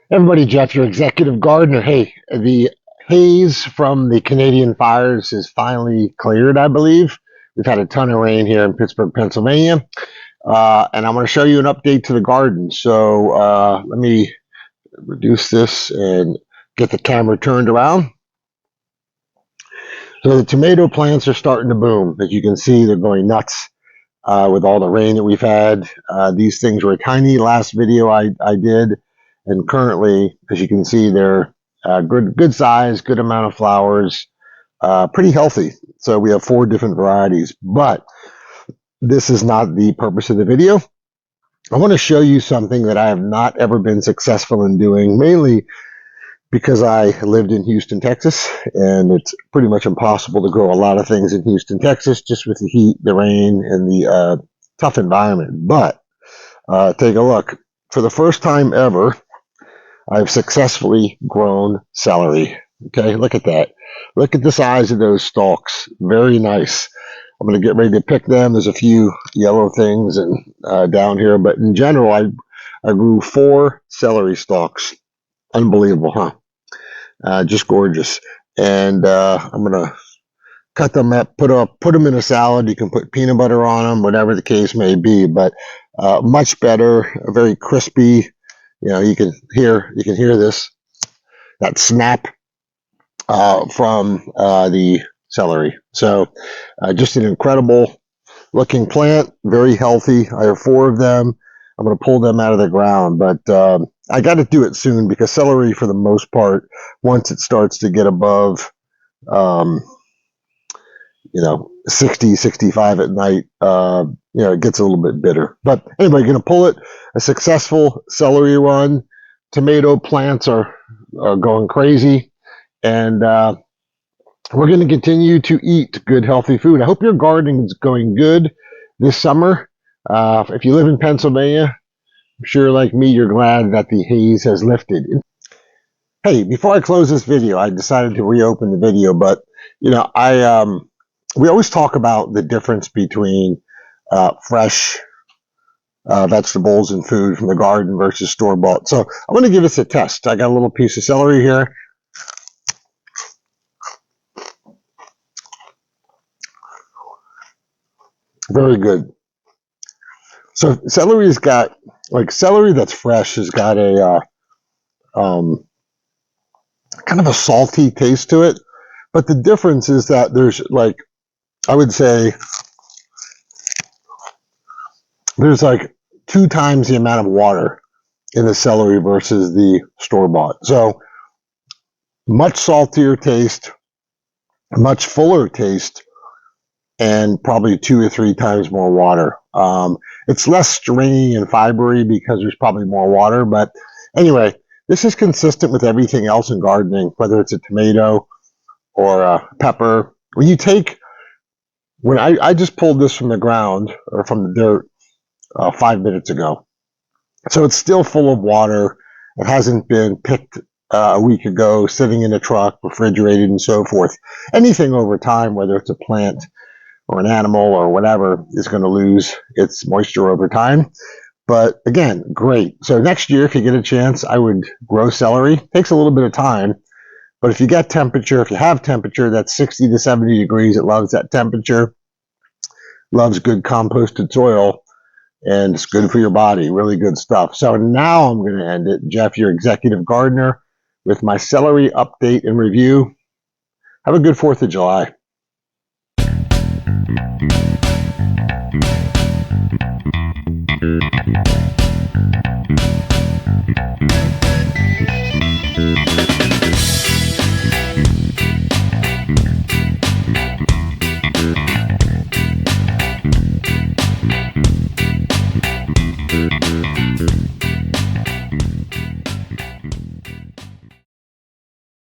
Everybody, Jeff, your executive gardener. Hey, the haze from the Canadian fires is finally cleared, I believe. We've had a ton of rain here in Pittsburgh, Pennsylvania, and I'm going to show you an update to the garden. So let me reduce this and get the camera turned around. So the tomato plants are starting to boom. As you can see, they're going nuts with all the rain that we've had. These things were tiny last video I did. And currently, as you can see, they're good size, good amount of flowers, pretty healthy. So we have 4 different varieties, but this is not the purpose of the video. I want to show you something that I have not ever been successful in doing, mainly because I lived in Houston, Texas, and it's pretty much impossible to grow a lot of things in Houston, Texas, just with the heat, the rain, and the tough environment. But take a look. For the first time ever, I've successfully grown celery. Okay, look at that. Look at the size of those stalks. Very nice. I'm going to get ready to pick them. There's a few yellow things and down here, but in general, I grew 4 celery stalks. Unbelievable, huh? Just gorgeous. And I'm going to cut them up, put them in a salad. You can put peanut butter on them, whatever the case may be. But much better, very crispy. You know, you can hear this, that snap from the celery. So just an incredible looking plant, very healthy. I have 4 of them. I'm going to pull them out of the ground, but I got to do it soon because celery, for the most part, once it starts to get above, 60, 65 at night, it gets a little bit bitter. But anyway, going to pull it. A successful celery run. Tomato plants are going crazy. And we're going to continue to eat good, healthy food. I hope your gardening is going good this summer. If you live in Pennsylvania, I'm sure like me, you're glad that the haze has lifted. Hey, before I close this video, I decided to reopen the video, but we always talk about the difference between fresh vegetables and food from the garden versus store-bought. So I'm going to give this a test. I got a little piece of celery here. Very good. So celery's got, like, celery that's fresh has got a kind of a salty taste to it. But the difference is that there's, like, I would say there's like 2 times the amount of water in the celery versus the store-bought. So much saltier taste, much fuller taste, and probably 2 or 3 times more water. It's less stringy and fibery because there's probably more water. But anyway, this is consistent with everything else in gardening, whether it's a tomato or a pepper. When I just pulled this from the ground or from the dirt 5 minutes ago. So it's still full of water. It hasn't been picked a week ago, sitting in a truck, refrigerated, and so forth. Anything over time, whether it's a plant or an animal or whatever, is going to lose its moisture over time. But again, great. So next year, if you get a chance, I would grow celery. It takes a little bit of time, but if you have temperature that's 60 to 70 degrees, it loves that temperature, loves good composted soil, and it's good for your body. Really good stuff. So now I'm going to end it. Jeff, your executive gardener, with my celery update and review. Have a good 4th of July.